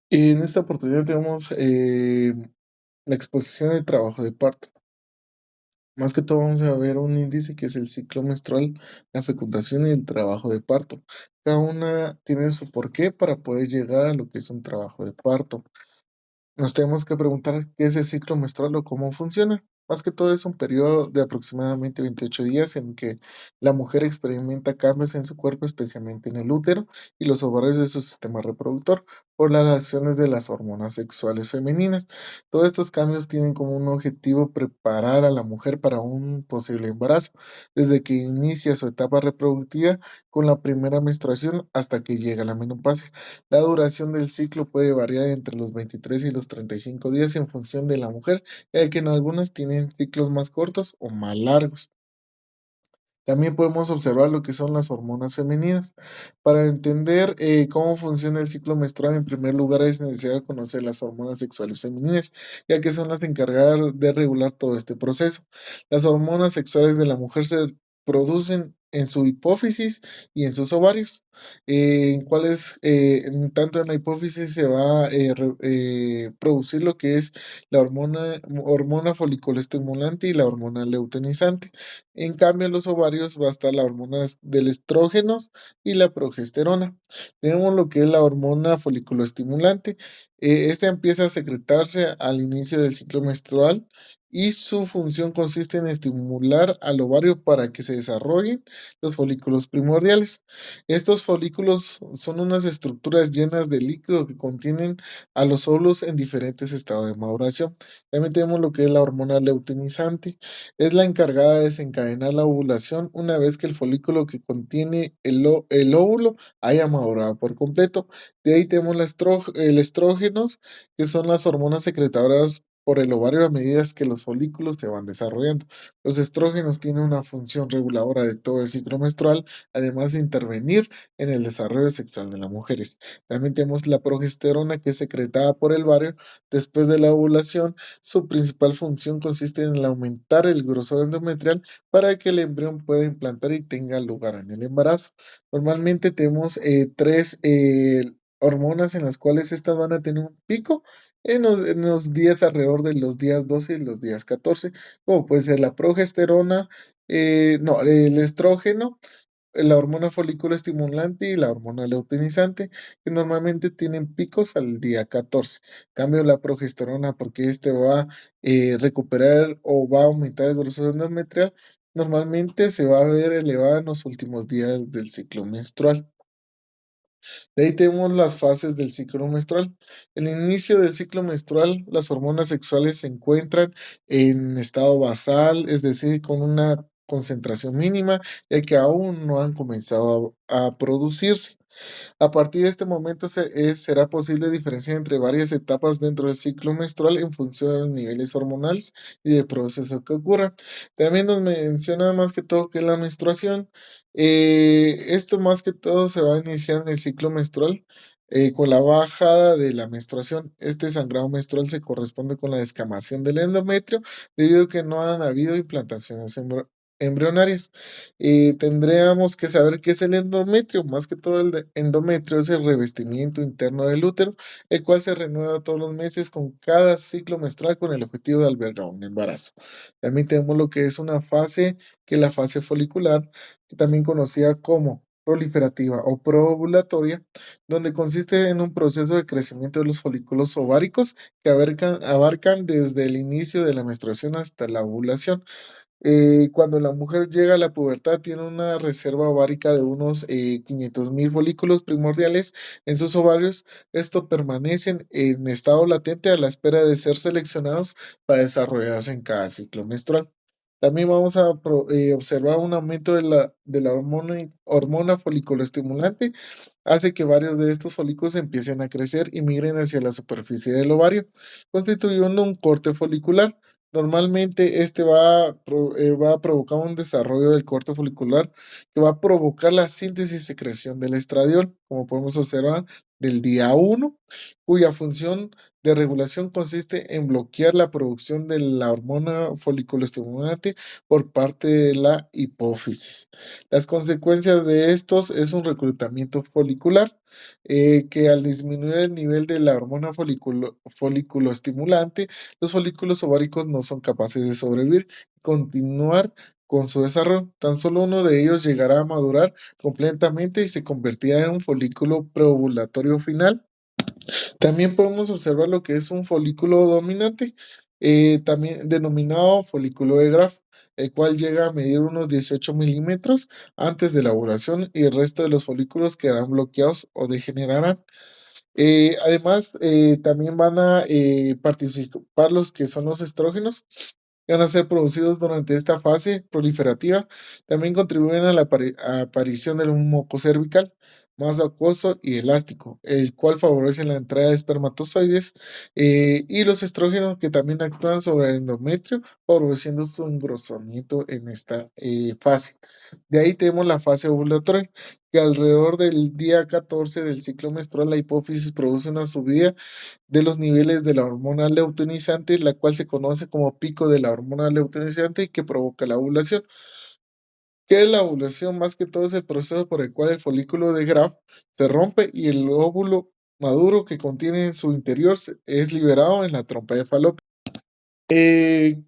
En esta oportunidad tenemos la exposición del trabajo de parto. Más que todo vamos a ver un índice que es el ciclo menstrual, la fecundación y el trabajo de parto. Cada una tiene su porqué para poder llegar a lo que es un trabajo de parto. Nos tenemos que preguntar qué es el ciclo menstrual o cómo funciona. Más que todo es un periodo de aproximadamente 28 días en que la mujer experimenta cambios en su cuerpo, especialmente en el útero y los ovarios de su sistema reproductor, por las acciones de las hormonas sexuales femeninas. Todos estos cambios tienen como un objetivo preparar a la mujer para un posible embarazo, desde que inicia su etapa reproductiva con la primera menstruación hasta que llega la menopausia. La duración del ciclo puede variar entre los 23 y los 35 días en función de la mujer, ya que en algunas tienen ciclos más cortos o más largos. También podemos observar lo que son las hormonas femeninas. Para entender cómo funciona el ciclo menstrual, en primer lugar es necesario conocer las hormonas sexuales femeninas, ya que son las encargadas de regular todo este proceso. Las hormonas sexuales de la mujer se producen en su hipófisis y en sus ovarios, en cuales, tanto en la hipófisis se va a producir lo que es la hormona foliculoestimulante y la hormona luteinizante. En cambio, en los ovarios va a estar la hormona del estrógeno y la progesterona. Tenemos lo que es la hormona foliculoestimulante. Esta empieza a secretarse al inicio del ciclo menstrual y su función consiste en estimular al ovario para que se desarrollen los folículos primordiales. Estos folículos son unas estructuras llenas de líquido que contienen a los óvulos en diferentes estados de maduración. También tenemos lo que es la hormona luteinizante. Es la encargada de desencadenar la ovulación una vez que el folículo que contiene el óvulo haya madurado por completo. De ahí tenemos el estrógenos, que son las hormonas secretadas por el ovario a medida que los folículos se van desarrollando. Los estrógenos tienen una función reguladora de todo el ciclo menstrual, además de intervenir en el desarrollo sexual de las mujeres. También tenemos la progesterona, que es secretada por el ovario después de la ovulación. Su principal función consiste en el aumentar el grosor endometrial para que el embrión pueda implantar y tenga lugar en el embarazo. Normalmente tenemos tres hormonas en las cuales estas van a tener un pico en los días alrededor de los días 12 y los días 14, como puede ser la progesterona, no, el estrógeno, la hormona folículo estimulante y la hormona luteinizante, que normalmente tienen picos al día 14. Cambio la progesterona porque este va a recuperar o va a aumentar el grosor endometrial. Normalmente se va a ver elevada en los últimos días del ciclo menstrual. De ahí tenemos las fases del ciclo menstrual. El inicio del ciclo menstrual, las hormonas sexuales se encuentran en estado basal, es decir, con una concentración mínima, ya que aún no han comenzado a producirse. A partir de este momento será posible diferenciar entre varias etapas dentro del ciclo menstrual en función de los niveles hormonales y del proceso que ocurra. También nos menciona más que todo que es la menstruación. Esto más que todo se va a iniciar en el ciclo menstrual. Con la bajada de la menstruación, este sangrado menstrual se corresponde con la descamación del endometrio debido a que no han habido implantaciones embrionarias. Tendríamos que saber qué es el endometrio. Más que todo, endometrio es el revestimiento interno del útero, el cual se renueva todos los meses con cada ciclo menstrual con el objetivo de albergar un embarazo. También tenemos lo que es una fase, que es la fase folicular, que también conocida como proliferativa o proovulatoria, donde consiste en un proceso de crecimiento de los folículos ováricos que abarcan desde el inicio de la menstruación hasta la ovulación. Cuando la mujer llega a la pubertad, tiene una reserva ovárica de unos 500.000 folículos primordiales en sus ovarios. Estos permanecen en estado latente a la espera de ser seleccionados para desarrollarse en cada ciclo menstrual. También vamos a observar un aumento de la hormona foliculoestimulante. Hace que varios de estos folículos empiecen a crecer y migren hacia la superficie del ovario, constituyendo un corte folicular. Normalmente este va a provocar un desarrollo del corte folicular que va a provocar la síntesis y secreción del estradiol, como podemos observar, del día 1, cuya función de regulación consiste en bloquear la producción de la hormona foliculoestimulante por parte de la hipófisis. Las consecuencias de estos es un reclutamiento folicular, que al disminuir el nivel de la hormona foliculoestimulante, los folículos ováricos no son capaces de sobrevivir y continuar con su desarrollo. Tan solo uno de ellos llegará a madurar completamente y se convertirá en un folículo preovulatorio final. También podemos observar lo que es un folículo dominante, también denominado folículo de Graf, el cual llega a medir unos 18 milímetros antes de la ovulación y el resto de los folículos quedarán bloqueados o degenerarán. Además, también van a participar los que son los estrógenos, que van a ser producidos durante esta fase proliferativa. También contribuyen a la aparición del moco cervical más acuoso y elástico, el cual favorece la entrada de espermatozoides, y los estrógenos que también actúan sobre el endometrio, favoreciendo su engrosamiento en esta fase. De ahí tenemos la fase ovulatoria, que alrededor del día 14 del ciclo menstrual la hipófisis produce una subida de los niveles de la hormona luteinizante, la cual se conoce como pico de la hormona luteinizante y que provoca la ovulación. ¿Qué es la ovulación? Más que todo es el proceso por el cual el folículo de Graf se rompe y el óvulo maduro que contiene en su interior es liberado en la trompa de Falopio. Eh,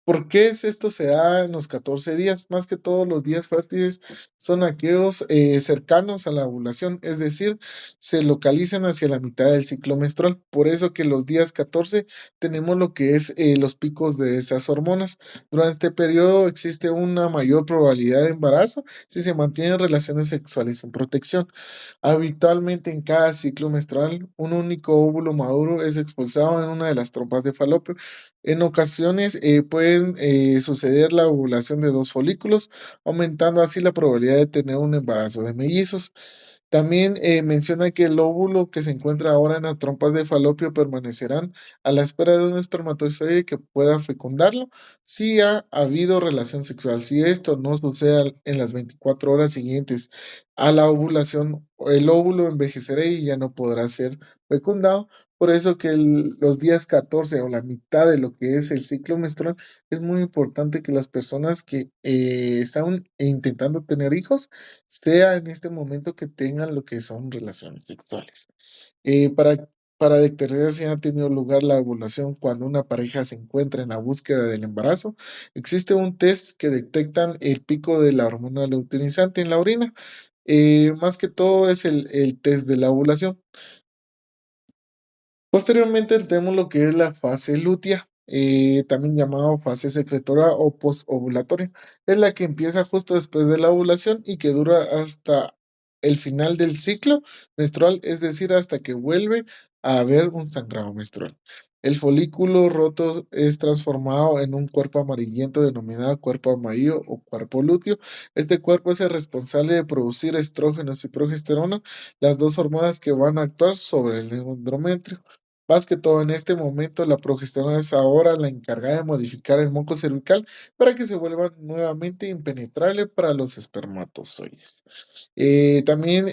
¿Por qué es esto se da en los 14 días? Más que todos los días fértiles son aquellos cercanos a la ovulación, es decir, se localizan hacia la mitad del ciclo menstrual. Por eso que los días 14 tenemos lo que es los picos de esas hormonas. Durante este periodo existe una mayor probabilidad de embarazo si se mantienen relaciones sexuales en protección. Habitualmente en cada ciclo menstrual, un único óvulo maduro es expulsado en una de las trompas de falopio. En ocasiones pueden suceder la ovulación de dos folículos, aumentando así la probabilidad de tener un embarazo de mellizos. También menciona que el óvulo que se encuentra ahora en las trompas de falopio permanecerán a la espera de un espermatozoide que pueda fecundarlo si ha habido relación sexual. Si esto no sucede en las 24 horas siguientes a la ovulación, el óvulo envejecerá y ya no podrá ser fecundado. Por eso que los días 14 o la mitad de lo que es el ciclo menstrual es muy importante que las personas que están intentando tener hijos sea en este momento que tengan lo que son relaciones sexuales. Eh, para, para determinar si ha tenido lugar la ovulación cuando una pareja se encuentra en la búsqueda del embarazo, existe un test que detectan el pico de la hormona luteinizante en la orina. Más que todo es el test de la ovulación. Posteriormente tenemos lo que es la fase lútea, también llamada fase secretora o posovulatoria. Es la que empieza justo después de la ovulación y que dura hasta el final del ciclo menstrual, es decir, hasta que vuelve a haber un sangrado menstrual. El folículo roto es transformado en un cuerpo amarillento denominado cuerpo amarillo o cuerpo lúteo. Este cuerpo es el responsable de producir estrógenos y progesterona, las dos hormonas que van a actuar sobre el endometrio. Más que todo en este momento, la progesterona es ahora la encargada de modificar el moco cervical para que se vuelva nuevamente impenetrable para los espermatozoides. También,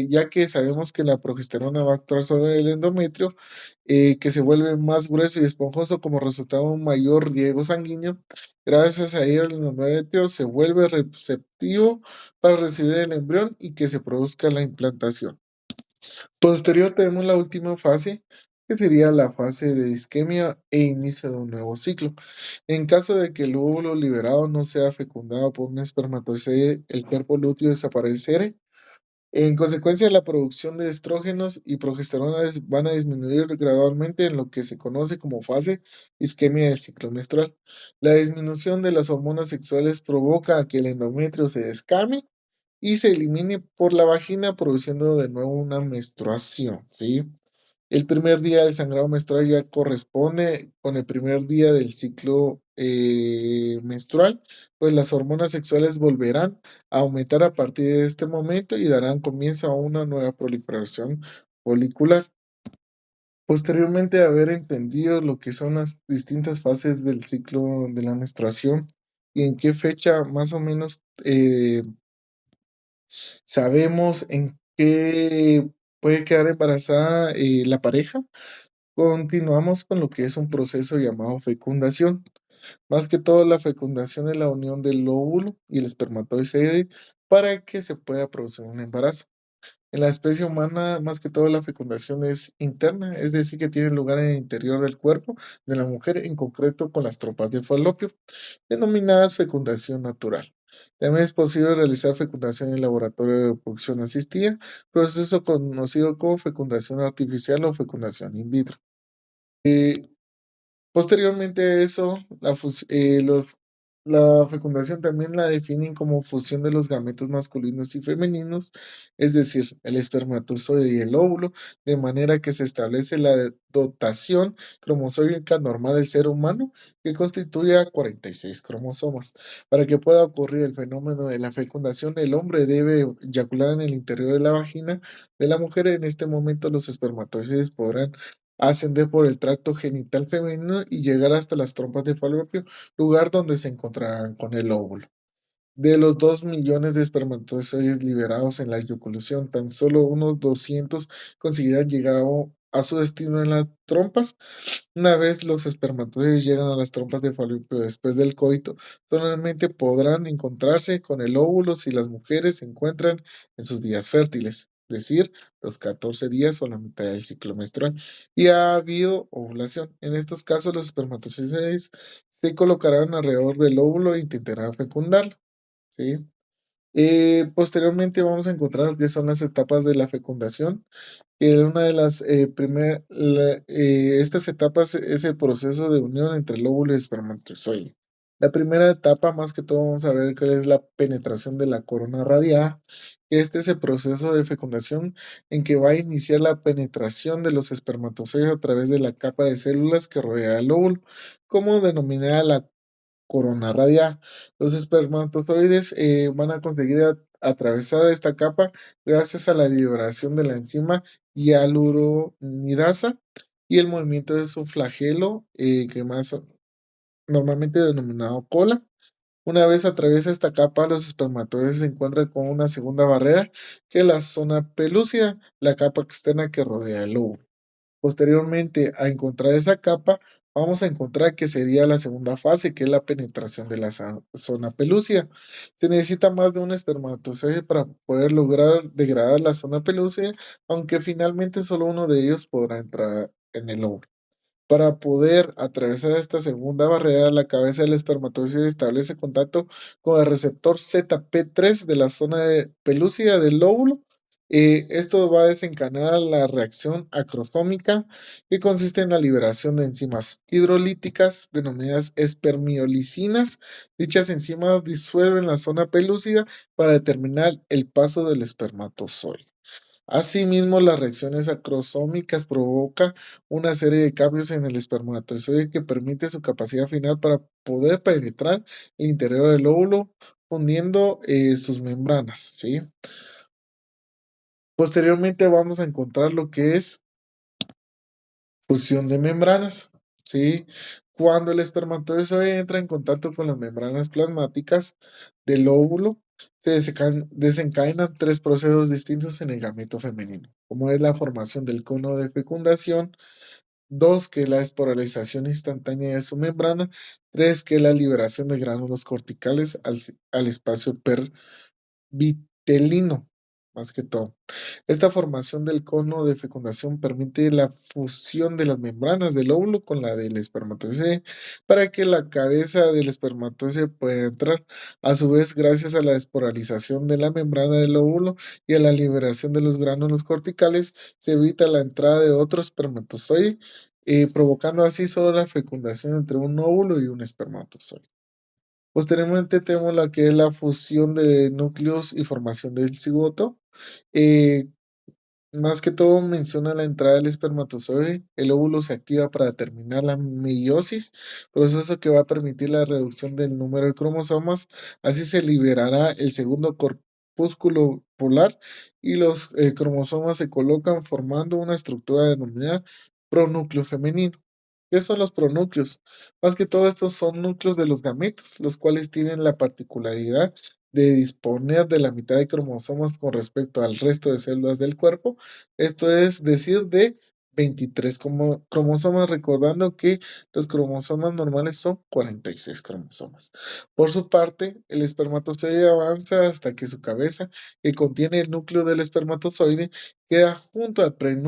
ya que sabemos que la progesterona va a actuar sobre el endometrio, que se vuelve más grueso y esponjoso como resultado de un mayor riego sanguíneo, gracias a ello el endometrio se vuelve receptivo para recibir el embrión y que se produzca la implantación. Posterior tenemos la última fase, que sería la fase de isquemia e inicio de un nuevo ciclo. En caso de que el óvulo liberado no sea fecundado por un espermatozoide, el cuerpo lúteo desaparecerá. En consecuencia, la producción de estrógenos y progesterona van a disminuir gradualmente en lo que se conoce como fase isquemia del ciclo menstrual. La disminución de las hormonas sexuales provoca que el endometrio se descame y se elimine por la vagina, produciendo de nuevo una menstruación, ¿sí? El primer día del sangrado menstrual ya corresponde con el primer día del ciclo menstrual, pues las hormonas sexuales volverán a aumentar a partir de este momento y darán comienzo a una nueva proliferación folicular. Posteriormente a haber entendido lo que son las distintas fases del ciclo de la menstruación y en qué fecha más o menos sabemos en qué puede quedar embarazada la pareja. Continuamos con lo que es un proceso llamado fecundación. Más que todo, la fecundación es la unión del óvulo y el espermatozoide para que se pueda producir un embarazo. En la especie humana, más que todo, la fecundación es interna, es decir, que tiene lugar en el interior del cuerpo de la mujer, en concreto con las trompas de falopio, denominadas fecundación natural. También es posible realizar fecundación en laboratorio de reproducción asistida, proceso conocido como fecundación artificial o fecundación in vitro. Posteriormente a eso, la fecundación también la definen como fusión de los gametos masculinos y femeninos, es decir, el espermatozoide y el óvulo, de manera que se establece la dotación cromosómica normal del ser humano, que constituye a 46 cromosomas. Para que pueda ocurrir el fenómeno de la fecundación, el hombre debe eyacular en el interior de la vagina de la mujer. En este momento, los espermatozoides podrán ascender por el tracto genital femenino y llegar hasta las trompas de falopio, lugar donde se encontrarán con el óvulo. De los 2 millones de espermatozoides liberados en la eyaculación, tan solo unos 200 conseguirán llegar a su destino en las trompas. Una vez los espermatozoides llegan a las trompas de falopio después del coito, solamente podrán encontrarse con el óvulo si las mujeres se encuentran en sus días fértiles, es decir, los 14 días o la mitad del ciclo menstrual, y ha habido ovulación. En estos casos, los espermatozoides se colocarán alrededor del óvulo e intentarán fecundarlo, ¿sí? Posteriormente vamos a encontrar lo que son las etapas de la fecundación, que una de las estas etapas es el proceso de unión entre el óvulo y el espermatozoide. La primera etapa, más que todo, vamos a ver cuál es la penetración de la corona radiada. Este es el proceso de fecundación en que va a iniciar la penetración de los espermatozoides a través de la capa de células que rodea el óvulo, como denominada la corona radial. Los espermatozoides van a conseguir atravesar esta capa gracias a la liberación de la enzima hialuronidasa y el movimiento de su flagelo, que más normalmente denominado cola. Una vez atraviesa esta capa, los espermatozoides se encuentran con una segunda barrera, que es la zona pelúcida, la capa externa que rodea el óvulo. Posteriormente a encontrar esa capa, vamos a encontrar que sería la segunda fase, que es la penetración de la zona pelúcida. Se necesita más de un espermatozoide para poder lograr degradar la zona pelúcida, aunque finalmente solo uno de ellos podrá entrar en el óvulo. Para poder atravesar esta segunda barrera, la cabeza del espermatozoide establece contacto con el receptor ZP3 de la zona pelúcida del óvulo. Esto va a desencadenar la reacción acrosómica, que consiste en la liberación de enzimas hidrolíticas denominadas espermiolicinas. Dichas enzimas disuelven la zona pelúcida para determinar el paso del espermatozoide. Asimismo, las reacciones acrosómicas provocan una serie de cambios en el espermatozoide que permite su capacidad final para poder penetrar el interior del óvulo, fundiendo sus membranas, ¿sí? Posteriormente vamos a encontrar lo que es fusión de membranas, ¿sí? Cuando el espermatozoide entra en contacto con las membranas plasmáticas del óvulo, se desencadenan tres procesos distintos en el gameto femenino, como es la formación del cono de fecundación, dos, que es la esporalización instantánea de su membrana, tres, que es la liberación de gránulos corticales al espacio pervitelino, más que todo. Esta formación del cono de fecundación permite la fusión de las membranas del óvulo con la del espermatozoide para que la cabeza del espermatozoide pueda entrar. A su vez, gracias a la esporalización de la membrana del óvulo y a la liberación de los gránulos corticales, se evita la entrada de otro espermatozoide, provocando así solo la fecundación entre un óvulo y un espermatozoide. Posteriormente tenemos la que es la fusión de núcleos y formación del cigoto. Eh, Más que todo menciona la entrada del espermatozoide, el óvulo se activa para determinar la meiosis, proceso que va a permitir la reducción del número de cromosomas, así se liberará el segundo corpúsculo polar y los cromosomas se colocan formando una estructura denominada pronúcleo femenino. ¿Qué son los pronúcleos? Más que todo estos son núcleos de los gametos, los cuales tienen la particularidad de disponer de la mitad de cromosomas con respecto al resto de células del cuerpo, esto es decir, de 23 cromosomas, recordando que los cromosomas normales son 46 cromosomas. Por su parte, el espermatozoide avanza hasta que su cabeza, que contiene el núcleo del espermatozoide, queda junto al prenúcleo